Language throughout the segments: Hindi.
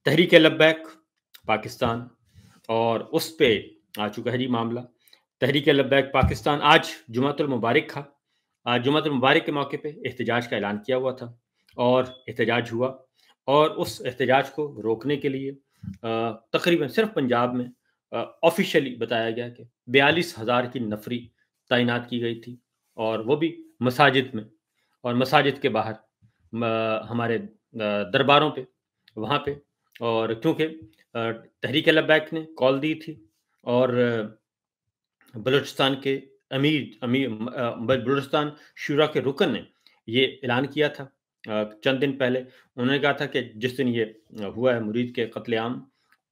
तहरीक लब्बैक पाकिस्तान और उस पे आ चुका है जी मामला। तहरीक लब्बैक पाकिस्तान आज जुमातुल मुबारक था। आज जुमातुल मुबारक के मौके पे एहतजाज का ऐलान किया हुआ था और एहतजाज हुआ और उस एहतजाज को रोकने के लिए तकरीबन सिर्फ पंजाब में ऑफ़िशियली बताया गया कि 42,000 की नफ़री तैनात की गई थी और वो भी मसाजिद में और मसाजिद के बाहर हमारे दरबारों पे, वहाँ पे। और क्योंकि तहरीक लब्बैक ने कॉल दी थी और बलूचिस्तान के बलूचिस्तान शूरा के रुकन ने ये ऐलान किया था चंद दिन पहले। उन्होंने कहा था कि जिस दिन ये हुआ है मुरीद के कत्लेआम,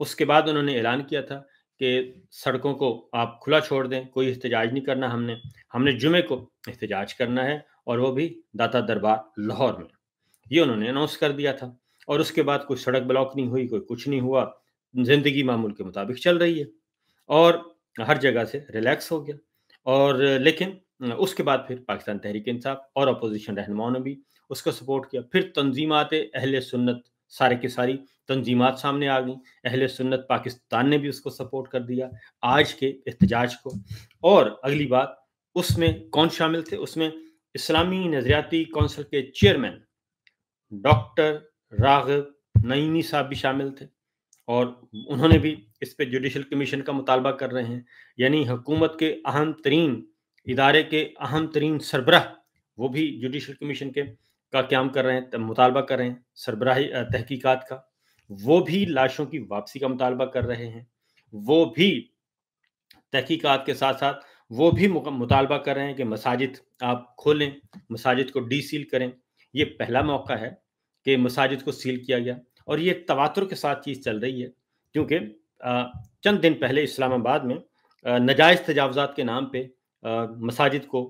उसके बाद उन्होंने ऐलान किया था कि सड़कों को आप खुला छोड़ दें, कोई एहतजाज नहीं करना हमने। हमने जुमे को एहतजाज करना है और वो भी दाता दरबार लाहौर में। ये उन्होंने अनाउंस कर दिया था और उसके बाद कोई सड़क ब्लॉक नहीं हुई, कोई कुछ नहीं हुआ। ज़िंदगी मामूल के मुताबिक चल रही है और हर जगह से रिलैक्स हो गया। और लेकिन उसके बाद फिर पाकिस्तान तहरीक-ए-इंसाफ और अपोज़िशन रहनुमाओं ने भी उसको सपोर्ट किया। फिर तंज़ीमात अहले सुन्नत सारे की सारी तंज़ीमात सामने आ गईं। अहले सुन्नत पाकिस्तान ने भी उसको सपोर्ट कर दिया, आज के एहतजाज को। और अगली बात, उसमें कौन शामिल थे? उसमें इस्लामी नज़रियाती कौंसिल के चेयरमैन डॉक्टर राग़िब नईमी साहब भी शामिल थे और उन्होंने भी इस पे जुडिशल कमीशन का मुतालबा कर रहे हैं। यानी हुकूमत के अहम तरीन इदारे के अहम तरीन सरबराह, वो भी जुडिशल कमीशन के का क़याम कर रहे हैं, मुतालबा कर रहे हैं सरबराही तहकीकात का। वो भी लाशों की वापसी का मुतालबा कर रहे हैं। वो भी तहकीकात के साथ-साथ वो भी मुतालबा कर रहे हैं कि मसाजिद आप खोलें, मसाजिद को डीसील करें। ये पहला मौका है कि मसाजिद को सील किया गया और ये तवातुर के साथ चीज़ चल रही है क्योंकि चंद दिन पहले इस्लामाबाद में नाजायज़ तजावुज़ात के नाम पे मसाजिद को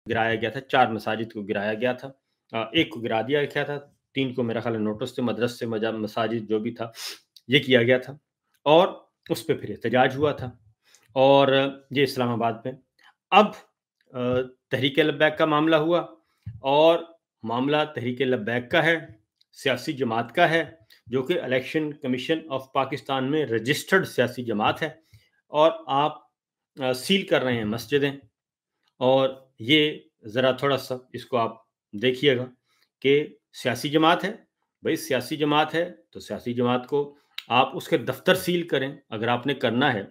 गिराया गया था, 4 मसाजिद को गिराया गया था। 1 को गिरा दिया गया था, 3 को मेरा ख़्याल है नोटिस से मदरसे मसाजिद जो भी था, ये किया गया था और उस पे फिर एहतजाज हुआ था और ये इस्लामाबाद में। अब तहरीक लब्बैक का मामला हुआ और मामला तहरीक लब्बैक का है, सियासी जमात का है, जो कि इलेक्शन कमीशन ऑफ पाकिस्तान में रजिस्टर्ड सियासी जमात है और आप सील कर रहे हैं मस्जिदें। और ये ज़रा थोड़ा-सा इसको आप देखिएगा कि सियासी जमात है, भई सियासी जमात है, तो सियासी जमात को आप उसके दफ़्तर सील करें, अगर आपने करना है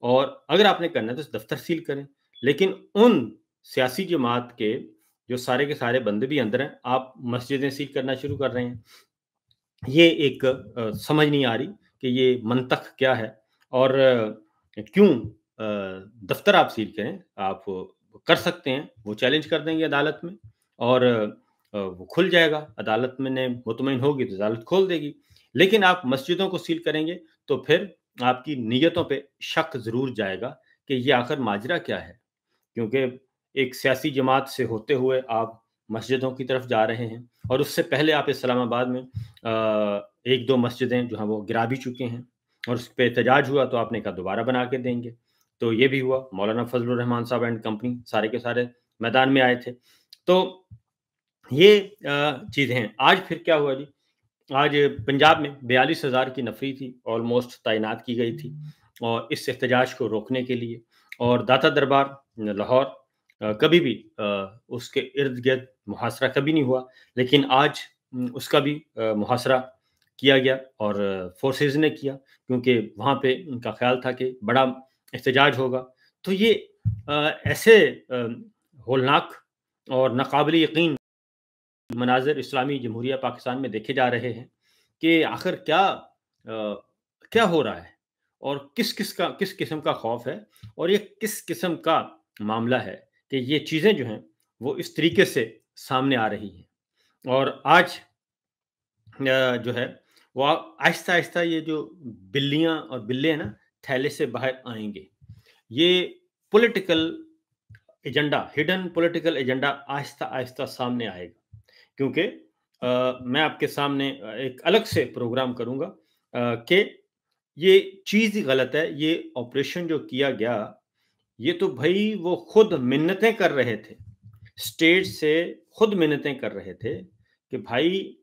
और अगर आपने करना है तो दफ़्तर सील करें। लेकिन उन सियासी जमात के जो सारे के सारे बंदे भी अंदर हैं, आप मस्जिदें सील करना शुरू कर रहे हैं। ये एक समझ नहीं आ रही कि ये मंतक़ क्या है और क्यों दफ़्तर आप सील करें? आप कर सकते हैं, वो चैलेंज कर देंगे अदालत में और वो खुल जाएगा। अदालत में ने मुतमईन होगी तो अदालत खोल देगी। लेकिन आप मस्जिदों को सील करेंगे तो फिर आपकी नीयतों पे शक ज़रूर जाएगा कि ये आखिर माजरा क्या है? क्योंकि एक सियासी जमात से होते हुए आप मस्जिदों की तरफ जा रहे हैं और उससे पहले आप इस्लामाबाद में 1-2 मस्जिदें जो हैं वो गिरा भी चुके हैं और उस पे एहतजाज हुआ तो आपने कहा दोबारा बना के देंगे। तो ये भी हुआ, मौलाना फज़लुर रहमान साहब एंड कंपनी सारे के सारे मैदान में आए थे। तो ये चीज़ें हैं। आज फिर क्या हुआ जी, आज पंजाब में 42,000 की नफ़री थी, ऑलमोस्ट तैनात की गई थी और इस एहतजाज को रोकने के लिए और दाता दरबार लाहौर कभी भी उसके इर्द-गिर्द मुहासरा कभी नहीं हुआ, लेकिन आज उसका भी मुहासरा किया गया और फ़ोर्सेज़ ने किया क्योंकि वहाँ पे उनका ख़्याल था कि बड़ा एहतजाज होगा। तो ये ऐसे होलनाक और नाक़ाबिल यकीन मनाज़िर इस्लामी जमहूरिया पाकिस्तान में देखे जा रहे हैं कि आखिर क्या हो रहा है और किस किस्म का खौफ है और ये किस किस्म का मामला है कि ये चीज़ें जो हैं वो इस तरीके से सामने आ रही हैं। और आज जो है वो आहिस्ता-आहिस्ता ये जो बिल्लियाँ और बिल्ले हैं ना, थैले से बाहर आएँगे। ये political agenda, hidden political agenda आहिस्ता-आहिस्ता सामने आएगा। क्योंकि मैं आपके सामने एक अलग से प्रोग्राम करूँगा कि ये चीज़ ही गलत है। ये ऑपरेशन जो किया गया, ये तो भई वो खुद मिन्नतें कर रहे थे। स्टेट से खुद मिन्नतें कर रहे थे कि भाई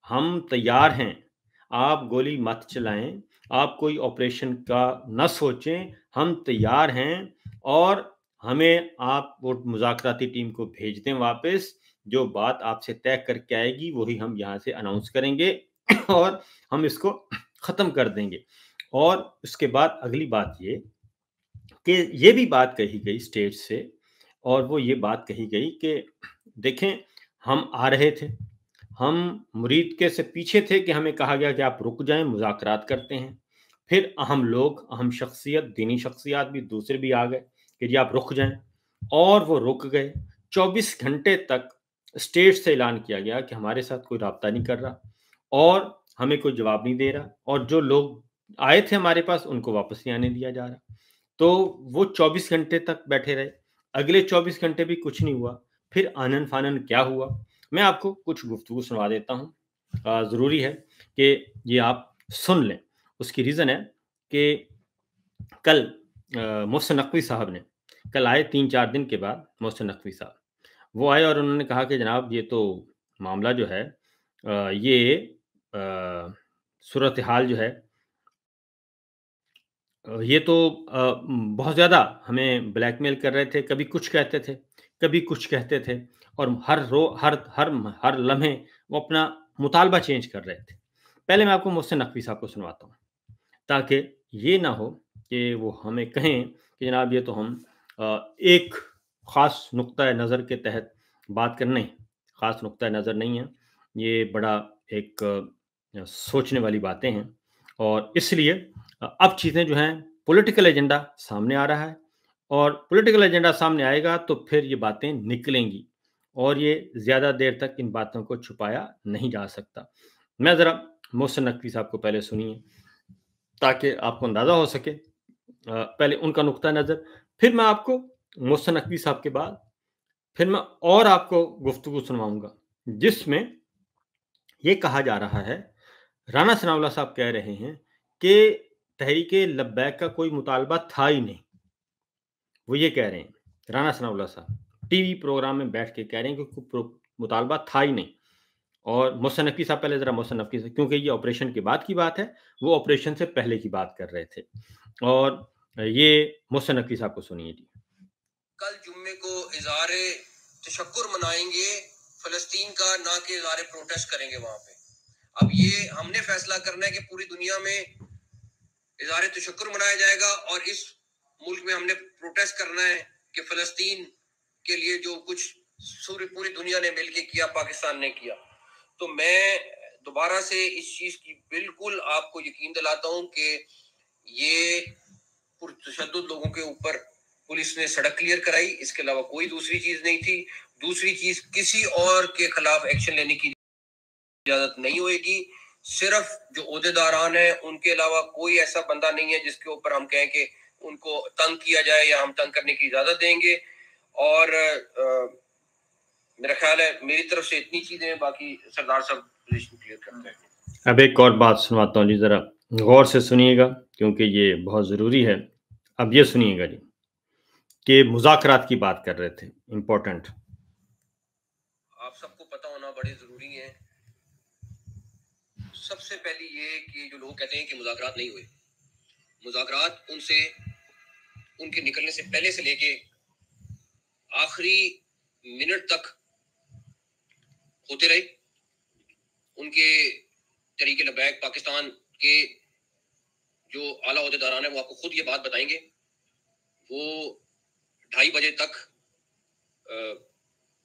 हम तैयार हैं, आप गोली मत चलाएँ, आप कोई ऑपरेशन का ना सोचें, हम तैयार हैं और हमें आप वो मुज़ाकराती टीम को भेज दें वापस, जो बात आपसे तय करके आएगी, वही हम यहाँ से अनाउंस करेंगे और हम इसको ख़त्म कर देंगे। और उसके बाद अगली बात ये कि ये भी बात कही गई स्टेज से और वो ये बात कही गई कि देखें, हम आ रहे थे, हम मुरीद के से पीछे थे कि हमें कहा गया कि आप रुक जाएँ, मुज़ाकरात करते हैं। फिर अहम लोग, अहम शख्सियत, दीनी शख्सियात भी दूसरे भी आ गए कि जी आप रुक जाएँ और वो रुक गए। 24 घंटे तक स्टेट से ऐलान किया गया कि हमारे साथ कोई राब्ता नहीं कर रहा और हमें कोई जवाब नहीं दे रहा और जो लोग आए थे हमारे पास, उनको वापस नहीं आने दिया जा रहा। तो वो 24 घंटे तक बैठे रहे। अगले 24 घंटे भी कुछ नहीं हुआ। फिर आनन-फानन क्या हुआ? मैं आपको कुछ गुफ्तगू सुना देता हूँ। ज़रूरी है कि ये आप सुन लें। उसकी रीज़न है कि कल मोहसिन नकवी साहब ने कल आए 3-4 दिन के बाद मोहसिन नकवी साहब। वो आए और उन्होंने कहा कि जनाब ये तो मामला जो है ये सूरत-ए-हाल जो है ये तो बहुत ज़्यादा हमें ब्लैकमेल कर रहे थे, कभी कुछ कहते थे, कभी कुछ कहते थे और हर लम्हे वो अपना मुतालबा चेंज कर रहे थे। पहले मैं आपको मोहसिन नकवी साहब को सुनवाता हूँ, ताकि ये ना हो कि वो हमें कहें कि जनाब ये तो हम एक ख़ास नुक्ता नज़र के तहत बात कर नहीं, ख़ास नुक्ता नज़र नहीं है, ये बड़ा एक सोचने वाली बातें हैं और इसलिए अब चीज़ें जो हैं पॉलिटिकल एजेंडा सामने आ रहा है और पॉलिटिकल एजेंडा सामने आएगा तो फिर ये बातें निकलेंगी और ये ज़्यादा देर तक इन बातों को छुपाया नहीं जा सकता। मैं ज़रा मोहसिन नकवी साहब को पहले सुनिए ताकि आपको अंदाज़ा हो सके पहले उनका नुक्ता नज़र, फिर मैं आपको मोहसिन नकवी साहब के बाद फिर मैं और आपको गुफ्तगू सुनवाऊँगा, जिसमें ये कहा जा रहा है, राना सनाउल्लाह साहब कह रहे हैं कि तहरीके लब्बैक का कोई मुतालबा था ही नहीं। वो ये कह रहे हैं, राना सनाउल्लाह साहब, टीवी प्रोग्राम में बैठ के कह रहे हैं कि मुतालबा था ही नहीं। और मोहसिन नकवी साहब पहले ज़रा मोहसिन नकवी से क्योंकि ये ऑपरेशन के बाद की बात है, वो ऑपरेशन से पहले की बात कर रहे थे। और ये मोहसिन नकवी साहब को सुनिए जी। कल जुम्मे को इज़हारे तशक्कुर मनाएंगे फ़लस्तीन का, ना कि इज़हारे प्रोटेस्ट करेंगे वहाँ पे। अब ये हमने फैसला करना है कि पूरी दुनिया में इज़हारे तशक्कुर मनाया जाएगा और इस मुल्क में हमने प्रोटेस्ट करना है कि फ़लस्तीन के लिए जो कुछ पूरी दुनिया ने मिलकर किया, पाकिस्तान ने किया। तो मैं दोबारा से इस चीज़ की बिल्कुल आपको यकीन दिलाता हूँ कि ये पुरतशद्दुद लोगों के ऊपर पुलिस ने सड़क क्लियर कराई, इसके अलावा कोई दूसरी चीज नहीं थी। दूसरी चीज, किसी और के खिलाफ एक्शन लेने की इजाजत नहीं होगी। सिर्फ जो ओहदेदारान है उनके अलावा कोई ऐसा बंदा नहीं है जिसके ऊपर हम कहें कि उनको तंग किया जाए या हम तंग करने की इजाजत देंगे। और मेरा ख्याल है मेरी तरफ से इतनी चीजें हैं, बाकी सरदार साहब पोजीशन क्लियर करते हैं। अब एक और बात सुनाता हूँ जी, ज़रा गौर से सुनिएगा क्योंकि ये बहुत ज़रूरी है। अब ये सुनिएगा जी कि मुज़ाकरात की बात कर रहे थे, इम्पोर्टेंट। आप सबको पता होना बड़े ज़रूरी है। सबसे पहली ये कि जो लोग कहते हैं कि मुज़ाकरात नहीं हुए, मुज़ाकरात उनसे उनके निकलने से पहले से लेके आखिरी मिनट तक होते रहे। उनके तरीके लबैक पाकिस्तान के जो आला ओहदेदारान है वो आपको खुद ये बात बताएंगे। वो 2:30 बजे तक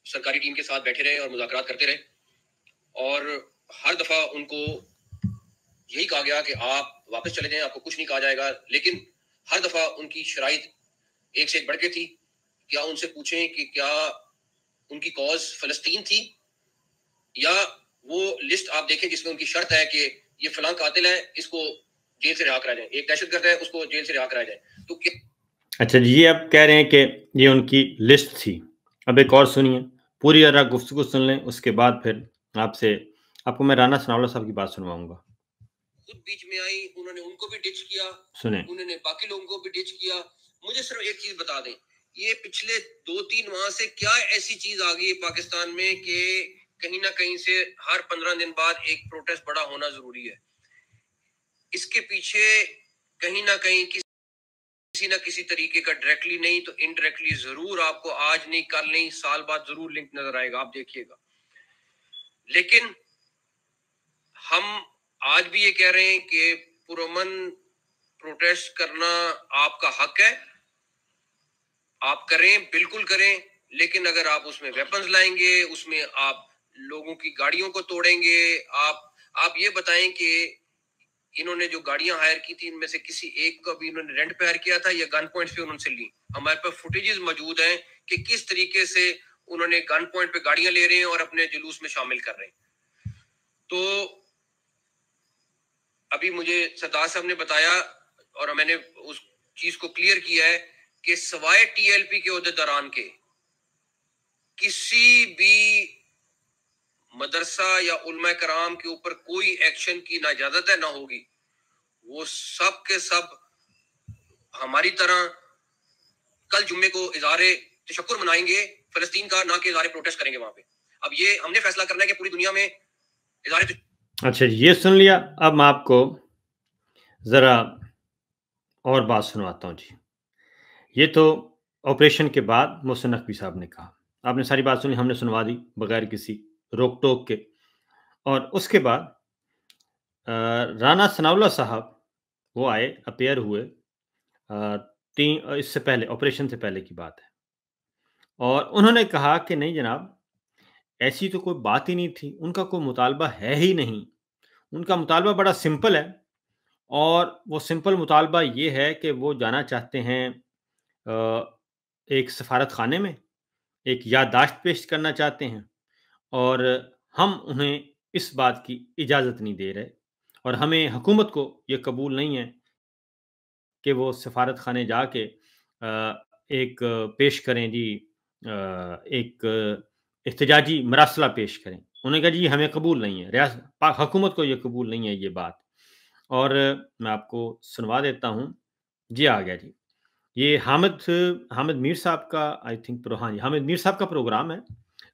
सरकारी टीम के साथ बैठे रहे और मुज़ाकरात करते रहे और हर दफ़ा उनको यही कहा गया कि आप वापस चले जाएं, आपको कुछ नहीं कहा जाएगा। लेकिन हर दफ़ा उनकी शराइत एक से एक बढ़ के थी। क्या उनसे पूछें कि क्या उनकी कॉज फ़लस्तीन थी या वो लिस्ट आप देखें जिसमें उनकी शर्त है कि ये फलां कातिल है, इसको जेल से रिहा कराया जाए, एक दहशतगर्द है, उसको जेल से रिहा कराया जाए। तो क्या अच्छा जी, ये अब कह रहे हैं कि ये उनकी लिस्ट थी। अब एक और सुनिए, पूरी ज़रा गुफ्तगू सुन लें, उसके बाद फिर आपको मैं राना सनाउल्लाह साहब की बात सुनवाऊँगा। खुद बीच में आई, उन्होंने उनको भी डिच किया, सुनें। उन्होंने बाकी लोगों को भी डिच किया। मुझे सिर्फ एक चीज बता दें, ये पिछले 2-3 माह से क्या ऐसी चीज आ गई है पाकिस्तान में कि कहीं ना कहीं से हर 15 दिन बाद एक प्रोटेस्ट बड़ा होना जरूरी है। इसके पीछे कहीं ना कहीं किसी ना किसी तरीके का डायरेक्टली नहीं तो इनडायरेक्टली जरूर आपको आज नहीं कल नहीं साल बाद जरूर लिंक नजर आएगा, आप देखिएगा। लेकिन हम आज भी ये कह रहे हैं कि पुरअमन प्रोटेस्ट करना आपका हक है, आप करें, बिल्कुल करें। लेकिन अगर आप उसमें वेपन्स लाएंगे, उसमें आप लोगों की गाड़ियों को तोड़ेंगे, आप ये बताएं कि इन्होंने जो गाड़ियां हायर की थी इनमें से किसी एक को भी इन्होंने रेंट पे हायर किया था या गन पॉइंट पे उन्होंने ली? हमारे पास फुटेजेस मौजूद हैं कि किस तरीके से उन्होंने गन पॉइंट पे गाड़ियां ले रहे हैं और अपने जुलूस में शामिल कर रहे हैं। तो अभी मुझे सरदार साहब ने बताया और मैंने उस चीज को क्लियर किया है कि सवाए टीएलपी के ओहदेदारान के किसी भी मदरसा या उलमा कराम के ऊपर कोई एक्शन की ना इजाजत है ना होगी। वो सब के सब हमारी तरह कल जुम्मे को इज़हारे तशक्कुर मनाएंगे फलस्तीन का, ना कि इज़हारे प्रोटेस्ट करेंगे वहां पे। अब ये हमने फैसला करना है कि पूरी दुनिया में इज़हारे। अच्छा जी, ये सुन लिया। अब मैं आपको जरा और बात सुनवाता हूँ जी। ये तो ऑपरेशन के बाद मोहसिन नकवी साहब ने कहा। आपने सारी बात सुनी, हमने सुनवा दी बगैर किसी रोक टोक के। और उसके बाद राना सनाउल्लाह साहब वो आए, अपीयर हुए, इससे पहले, ऑपरेशन से पहले की बात है। और उन्होंने कहा कि नहीं जनाब, ऐसी तो कोई बात ही नहीं थी, उनका कोई मुतालबा है ही नहीं। उनका मुतालबा बड़ा सिंपल है और वो सिंपल मुतालबा ये है कि वो जाना चाहते हैं एक सफारत खाने में, एक याददाश्त पेश करना चाहते हैं और हम उन्हें इस बात की इजाज़त नहीं दे रहे और हमें हुकूमत को ये कबूल नहीं है कि वो सफारत खाने जाके एक पेश करें जी, एक एहतजाजी मरासला पेश करें। उन्होंने कहा जी हमें कबूल नहीं है, हुकूमत को ये कबूल नहीं है ये बात। और मैं आपको सुनवा देता हूँ। जी आ गया जी। ये हामिद हामिद मीर साहब का, आई थिंक हाँ जी, हामिद मीर साहब का प्रोग्राम है।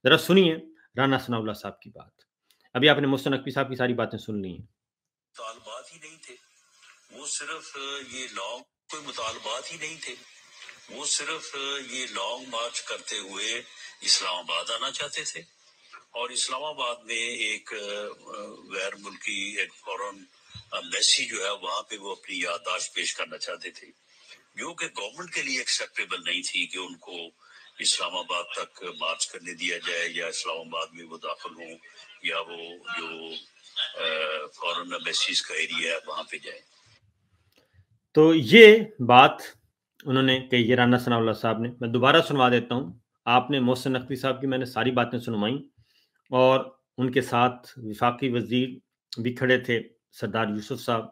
ज़रा सुनिए राना सनाउल्लाह साहब की बात। अभी आपने मोहसिन नकवी साहब की सारी बातें सुन ली हैं। मुतालबात ही नहीं थे, वो सिर्फ ये लॉन्ग कोई मुतालबात ही नहीं थे, वो सिर्फ ये लॉन्ग मार्च करते हुए इस्लामाबाद आना चाहते थे और इस्लामाबाद में एक गैर मुल्की एक फॉरेन एम्बेसी जो है वहां पे वो अपनी याददाश्त पेश करना चाहते थे, जो कि गवर्नमेंट के लिए एक्सेप्टेबल नहीं थी कि उनको इस्लामाबाद तक मार्च करने दिया जाए या इस्लामाबाद में वो दाखिल हों या वो जो फॉरेन एम्बेसीज का एरिया है वहां पे जाए। तो ये बात उन्होंने कही है राना सनाउल्लाह साहब ने। मैं दोबारा सुनवा देता हूँ। आपने मोहसिन नकवी साहब की मैंने सारी बातें सुनवाई और उनके साथ वफाकी वज़ीर भी खड़े थे, सरदार यूसुफ साहब।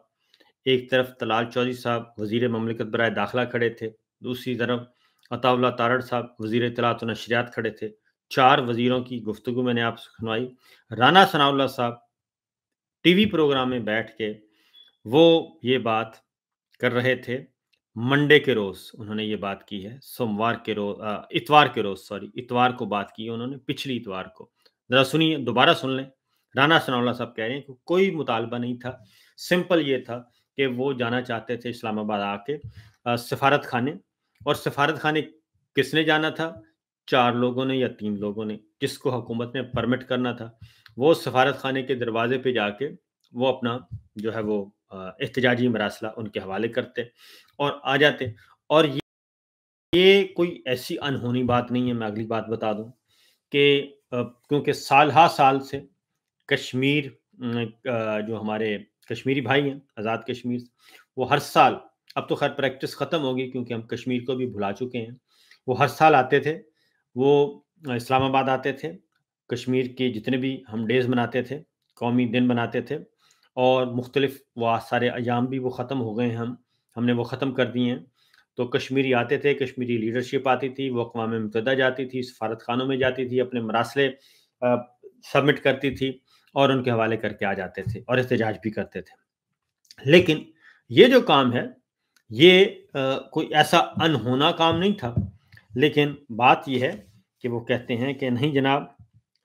एक तरफ तलाल चौधरी साहब वज़ीर ममलिकत बराए दाखिला खड़े थे, दूसरी तरफ अताउल्लाह तारड़ साहब वज़ीर इत्तलात व नशरियात खड़े थे। 4 वज़ीरों की गुफ्तगू मैंने आपसे सुनवाई। राना सनाउल्लाह साहब टीवी प्रोग्राम में बैठ के वो ये बात कर रहे थे। मंडे के रोज़ उन्होंने ये बात की है, सोमवार के इतवार के रोज़, सॉरी, इतवार को बात की है उन्होंने, पिछली इतवार को। ज़रा सुनिए, दोबारा सुन लें। राना सनाउल्लाह साहब कह रहे हैं कि कोई मुतालबा नहीं था, सिंपल ये था कि वो जाना चाहते थे इस्लामाबाद आके सफारत खाने। और सफारत खाने किसने जाना था? 4 लोगों ने या 3 लोगों ने, जिसको हुकूमत ने परमिट करना था। वो सफारत खाने के दरवाज़े पे जाके वो अपना जो है वो एहतजाजी मरासला उनके हवाले करते और आ जाते। और ये कोई ऐसी अनहोनी बात नहीं है, मैं अगली बात बता दूँ कि क्योंकि साल हा साल से कश्मीर जो हमारे कश्मीरी भाई हैं, आज़ाद कश्मीर, वो हर साल, अब तो ख़ैर प्रैक्टिस ख़त्म हो गई क्योंकि हम कश्मीर को भी भुला चुके हैं। वो हर साल आते थे, वो इस्लामाबाद आते थे, कश्मीर के जितने भी हम डेज़ मनाते थे, कौमी दिन मनाते थे और मुख्तलिफ़ वो सारे अयाम भी वो ख़त्म हो गए हैं, हमने वो ख़त्म कर दिए हैं। तो कश्मीरी आते थे, कश्मीरी लीडरशिप आती थी, वो अक़वाम मुत्तहिदा जाती थी, सफारत खानों में जाती थी, अपने मरासले सबमिट करती थी और उनके हवाले करके आ जाते थे और एहतजाज भी करते थे। लेकिन ये जो काम है, ये कोई ऐसा अनहोना काम नहीं था, लेकिन बात ये है कि वो कहते हैं कि नहीं जनाब,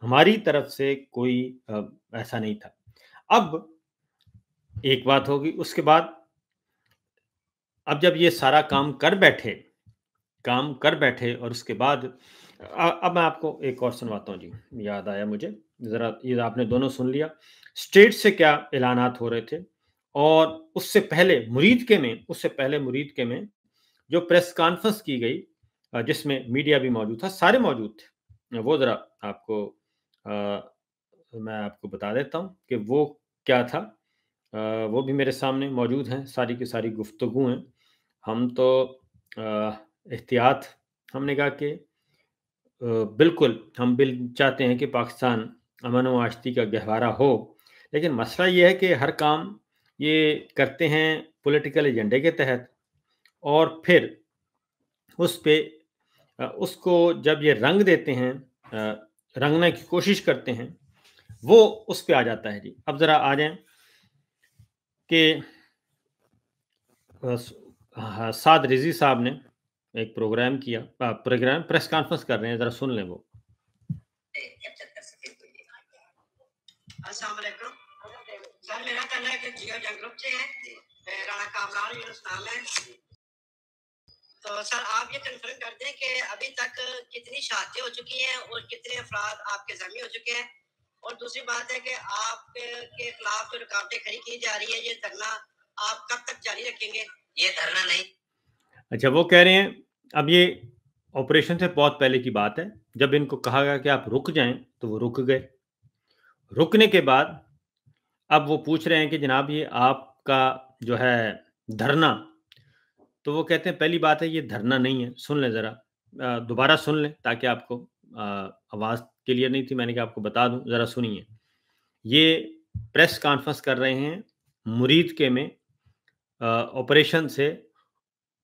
हमारी तरफ से कोई ऐसा नहीं था। अब एक बात होगी। उसके बाद अब जब ये सारा काम कर बैठे और उसके बाद अब मैं आपको एक और सुनवाता हूँ जी, याद आया मुझे। ज़रा ये आपने दोनों सुन लिया, स्टेट से क्या ऐलानात हो रहे थे और उससे पहले मुरीद के में जो प्रेस कॉन्फ्रेंस की गई जिसमें मीडिया भी मौजूद था, सारे मौजूद थे। वो ज़रा आपको मैं आपको बता देता हूँ कि वो क्या था। वो भी मेरे सामने मौजूद हैं, सारी की सारी गुफ्तगू हैं। हम तो एहतियात हमने कहा कि बिल्कुल हम चाहते हैं कि पाकिस्तान अमन व आशती का गहवारा हो, लेकिन मसला ये है कि हर काम ये करते हैं पॉलिटिकल एजेंडे के तहत और फिर उस पे उसको जब ये रंग देते हैं, रंगने की कोशिश करते हैं, वो उस पे आ जाता है जी। अब ज़रा आ जाएँ कि हाँ, साद रिज़वी साहब ने एक प्रोग्राम किया, प्रोग्राम प्रेस कॉन्फ्रेंस कर रहे हैं, ज़रा सुन लें वो। अस्सलाम वालेकुम सर, मेरा कहना है कि जियो जंग ग्रुप से है, राणा कामरान यूनुस नाम है। तो सर आप ये कंफर्म कर दें कि अभी तक कितनी शहादतें हो चुकी हैं और कितने अफराद आपके जख्मी हो चुके हैं। और दूसरी बात है कि आपके खिलाफ जो रुकावटें खड़ी की जा रही है, ये धरना आप कब तक जारी रखेंगे? ये धरना नहीं। अच्छा, वो कह रहे हैं अब ये ऑपरेशन से बहुत पहले की बात है, जब इनको कहा गया कि आप रुक जाएँ, तो वो रुक गए। रुकने के बाद अब वो पूछ रहे हैं कि जनाब ये आपका जो है धरना, तो वो कहते हैं पहली बात है ये धरना नहीं है, सुन लें ज़रा। दोबारा सुन लें ताकि आपको आवाज़ क्लियर नहीं थी, मैंने कहा आपको बता दूँ, ज़रा सुनिए। ये प्रेस कॉन्फ्रेंस कर रहे हैं मुरीद के में ऑपरेशन से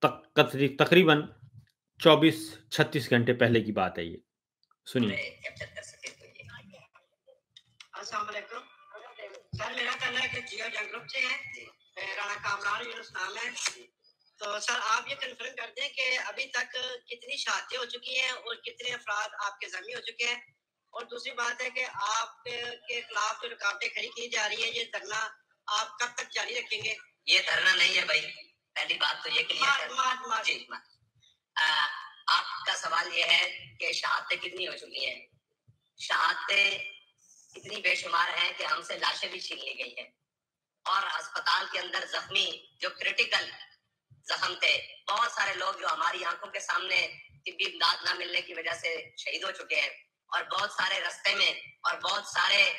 तकरीबन 24-36 घंटे पहले की बात है ये। सुनिए। अस्सलाम वालेकुम सर, मेरा कहना है कि जियो जंग ग्रुप से है, राणा कामरान यूनुस नाम है। तो सर आप ये कंफर्म कर दें कि अभी तक कितनी शहादतें हो चुकी हैं और कितने अफराद आपके जख्मी हो चुके हैं। और दूसरी बात है कि आपके खिलाफ जो रुकावटें खड़ी की जा रही है, ये धरना आप कब तक जारी रखेंगे? ये धरना नहीं है भाई, पहली बात तो ये क्लियर जी। आपका सवाल ये है कि शहादतें कितनी हो चुकी हैं। शहादतें इतनी बेशुमार हैं कि हमसे लाशें भी छीन ली गई हैं और अस्पताल के अंदर जख्मी जो क्रिटिकल जख्म थे, बहुत सारे लोग जो हमारी आंखों के सामने तिब्बी इमदाद न मिलने की वजह से शहीद हो चुके हैं और बहुत सारे रास्ते में और बहुत सारे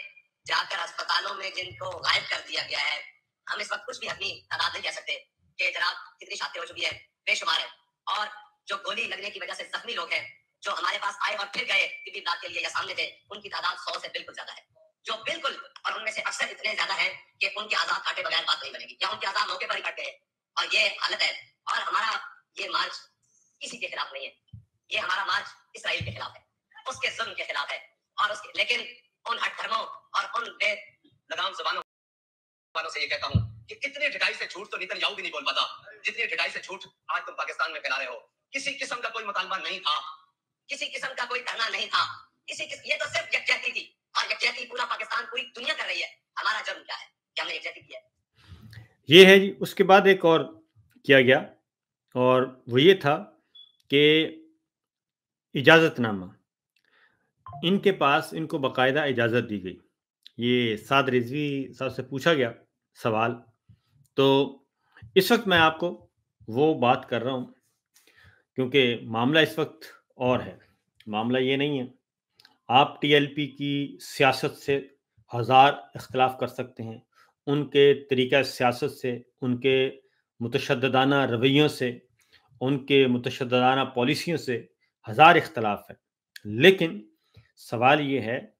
जाकर अस्पतालों में जिनको गायब कर दिया गया है। हम इस वक्त कुछ भी अपनी तादाद नहीं कह सकते कि जनाब कितनी शहादतें हो चुकी है, बेशुमार है। और जो गोली लगने की वजह से जख्मी लोग हैं जो हमारे पास आए और फिर गए तिब्बी इमदाद के लिए या सामने थे, उनकी तादाद 100 से बिल्कुल ज्यादा है, जो बिल्कुल, और उनमें से अक्सर इतने ज्यादा है कि उनके आजाद काटे बगैर बात नहीं बनेगी या उनके आजाद मौके पर ही कट गए और ये हालत है। और हमारा ये मार्च किसी के खिलाफ नहीं है, ये हमारा मार्च इसराइल के खिलाफ है, उसके जुल्म के खिलाफ है और उसके, लेकिन उन हट धर्मों और उन बेलगाम जुबानों वालों से ये कहता हूं कि इतनी ढिठाई से झूठ तो नेतन्याहू भी नहीं बोल पाता जितनी ढिठाई से झूठ आज तुम पाकिस्तान में फैला रहे हो। किसी किस्म का कोई मुतालबा नहीं था, किसी किस्म का कोई धरना नहीं था, ये तो सिर्फ यकजहती थी और यकजहती पूरा पाकिस्तान, पूरी दुनिया कर रही है। हमारा जुर्म क्या है कि हमने यकजहती की है। ये है जी। उसके बाद एक और किया गया और वो ये था कि इजाज़तनामा, इनके पास इनको बाकायदा इजाज़त दी गई। ये साद रिज़वी साहब से पूछा गया सवाल, तो इस वक्त मैं आपको वो बात कर रहा हूँ क्योंकि मामला इस वक्त और है। मामला ये नहीं है, आप टीएलपी की सियासत से हज़ार इख्तलाफ कर सकते हैं, उनके तरीक़ा सियासत से, उनके मुतशद्दिदाना रवैयों से, उनके मुतशद्दिदाना पॉलिसियों से हज़ार इख्तलाफ है। लेकिन सवाल ये है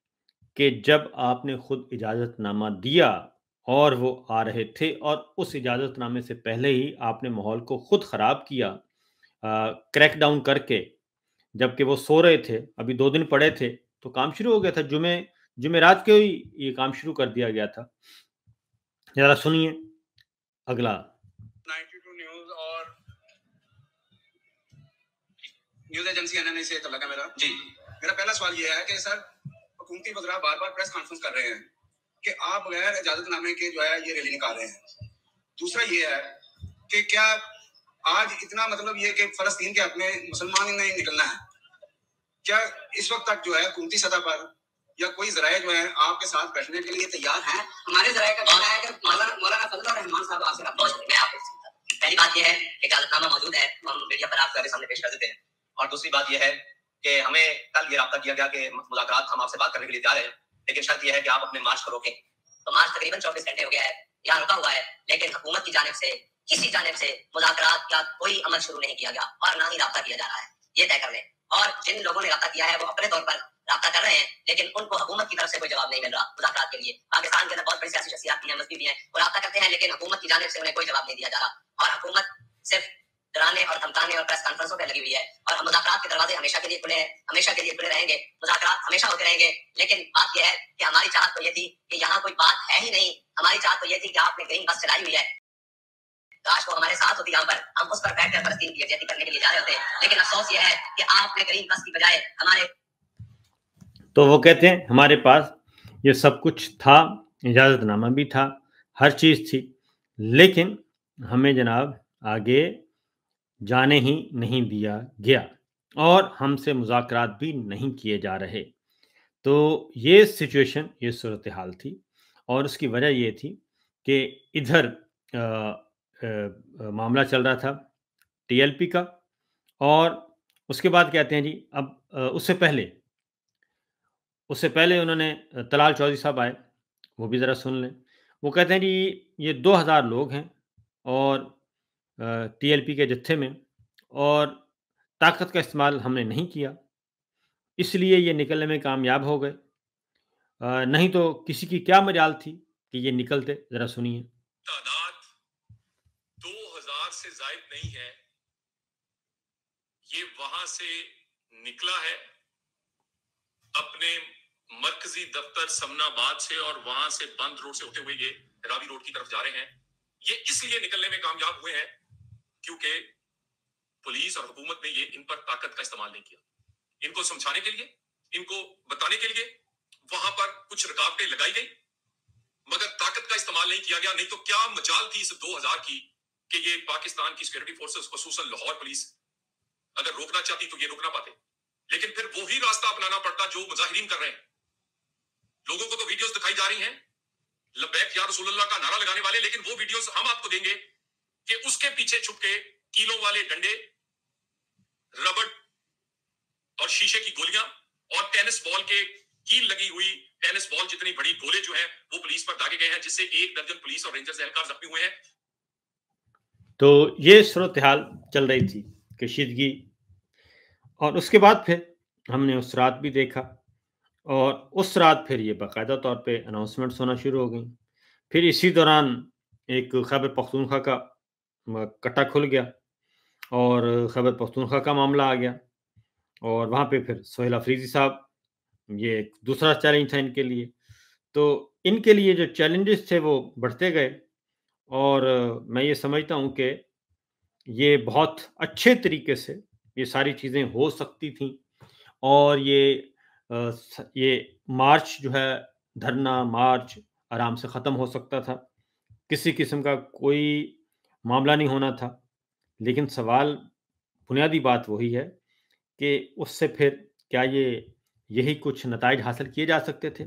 कि जब आपने खुद इजाज़तनामा दिया और वो आ रहे थे और उस इजाज़तनामे से पहले ही आपने माहौल को खुद ख़राब किया, क्रैक डाउन करके, जबकि वो सो रहे थे, अभी 2 दिन पड़े थे, तो काम शुरू हो गया था। जुमेरात को ही ये काम शुरू कर दिया गया था। ज़रा सुनिए अगला। 92 न्यूज़ और न्यूज़ एजेंसी एनएनए से तल्लुक़ है मेरा। जी, मेरा पहला सवाल ये है कि सर हुकूमती वज़रा बार-बार प्रेस कॉन्फ्रेंस कर रहे हैं कि आप बगैर इजाजतनामे के जो है ये रैली निकाल रहे हैं। दूसरा ये है कि क्या आज इतना मतलब ये कि फलस्तीन के हक में मुसलमान ने निकलना है, क्या इस वक्त तक जो है हुकूमती सतह पर या कोई जराए जो है आपके साथ बैठने के लिए तैयार हैं? हमारे जराए का कहना है कि मौलाना फजल रहमान साहब आसिर मैं आपको पहली बात यह है कि इजाजतनामा मौजूद है, हम मीडिया पर आपके सामने पेश कर देते हैं। और दूसरी बात यह है कि हमें कल ये राब्ता किया गया कि मुलाकात हम आपसे बात करने के लिए तैयार है, लेकिन शर्त यह है कि आप अपने मार्च को रोकें। तो मार्च तकरीबन 24 घंटे हो गया है, यहाँ रुका हुआ है, लेकिन हुकूमत की जानिब से किसी जानिब से मुज़ाकरात का कोई अमल शुरू नहीं किया गया और ना ही राब्ता किया जा रहा है, ये तय कर लें। और जिन लोगों ने राब्ता किया है वो अपने तौर पर राब्ता कर रहे हैं, लेकिन उनको हुकूमत की तरफ से कोई जवाब नहीं मिल रहा मुज़ाकरात के लिए। पाकिस्तान के अंदर बहुत बड़ी सियासी शख्सियत भी हैं, मजहबी भी हैं, वो राब्ता करते हैं, लेकिन हुकूमत की जानिब से उन्हें कोई जवाब नहीं दिया जा रहा। और हुकूमत सिर्फ डराने और धमकाने और प्रेस कॉन्फ्रेंसों पे लगी हुई है। और मुज़ाकरात के दरवाजे हमेशा के लिए खुले हैं, हमेशा के लिए खुले रहेंगे, मुज़ाकरात हमेशा होते रहेंगे। लेकिन बात यह है कि हमारी चाहत तो ये थी कि यहाँ कोई बात है ही नहीं, हमारी चाहत तो ये थी कि आपने ग्रीन बस चलाई हुई है, काश वो हमारे साथ होती, यहाँ पर हम उस पर बैठकर फलस्तीन की यकजहती करने के लिए जा रहे होते हैं। लेकिन अफसोस ये है कि आपने ग्रीन बस की बजाय हमारे, तो वो कहते हैं हमारे पास ये सब कुछ था, इजाज़तनामा भी था, हर चीज़ थी, लेकिन हमें जनाब आगे जाने ही नहीं दिया गया और हमसे मुज़ाकरात भी नहीं किए जा रहे। तो ये सिचुएशन, ये सूरत हाल थी और उसकी वजह ये थी कि इधर मामला चल रहा था टीएलपी का और उसके बाद कहते हैं जी अब उससे पहले उन्होंने तलाल चौधरी साहब आए, वो भी ज़रा सुन लें। वो कहते हैं जी ये 2000 लोग हैं और टीएलपी के जत्थे में और ताकत का इस्तेमाल हमने नहीं किया, इसलिए ये निकलने में कामयाब हो गए। नहीं तो किसी की क्या मजाल थी कि ये निकलते। ज़रा सुनिए। तादाद 2000 से जायद नहीं है, ये वहां से निकला है अपने मरकजी दफ्तर समनाबाद से और वहां से बंद रोड से होते हुए ये रावी रोड की तरफ जा रहे हैं। ये इसलिए निकलने में कामयाब हुए हैं क्योंकि पुलिस और हुकूमत ने ये इन पर ताकत का इस्तेमाल नहीं किया। इनको समझाने के लिए, इनको बताने के लिए वहां पर कुछ रुकावटें लगाई गई, मगर ताकत का इस्तेमाल नहीं किया गया। नहीं तो क्या मजाल थी इस 2000 की कि ये पाकिस्तान की सिक्योरिटी फोर्सेस, खुसूसन लाहौर पुलिस अगर रोकना चाहती तो ये रोक ना पाते। लेकिन फिर वही रास्ता अपनाना पड़ता जो मुजाहिरीन कर रहे हैं। लोगों को तो वीडियोस दिखाई जा रही हैं लब्बैक या रसूलुल्लाह का नारा लगाने वाले, लेकिन वो वीडियोस हम आपको देंगे कि उसके पीछे छुप के कीलों वाले डंडे, रबड़ और शीशे की गोलियां और टेनिस बॉल के कील लगी हुई टेनिस बॉल जितनी बड़ी गोले जो है वो पुलिस पर दागे गए हैं, जिससे 1 दर्जन पुलिस और रेंजर्स एहलकार जख्मी हुए हैं। तो ये सूरत हाल चल रही थी कशीदगी। और उसके बाद फिर हमने उस रात भी देखा और उस रात फिर ये बाकायदा तौर पे अनाउंसमेंट्स होना शुरू हो गई। फिर इसी दौरान एक खैबर पख्तूनख्वा का कट्टा खुल गया और खैबर पख्तूनख्वा का मामला आ गया और वहाँ पे फिर सोहेल अफरीदी साहब, ये एक दूसरा चैलेंज था इनके लिए। तो इनके लिए जो चैलेंजेस थे वो बढ़ते गए और मैं ये समझता हूँ कि ये बहुत अच्छे तरीके से ये सारी चीज़ें हो सकती थीं और ये मार्च जो है, धरना मार्च आराम से ख़त्म हो सकता था, किसी किस्म का कोई मामला नहीं होना था। लेकिन सवाल, बुनियादी बात वही है कि उससे फिर क्या यही कुछ नताइज हासिल किए जा सकते थे?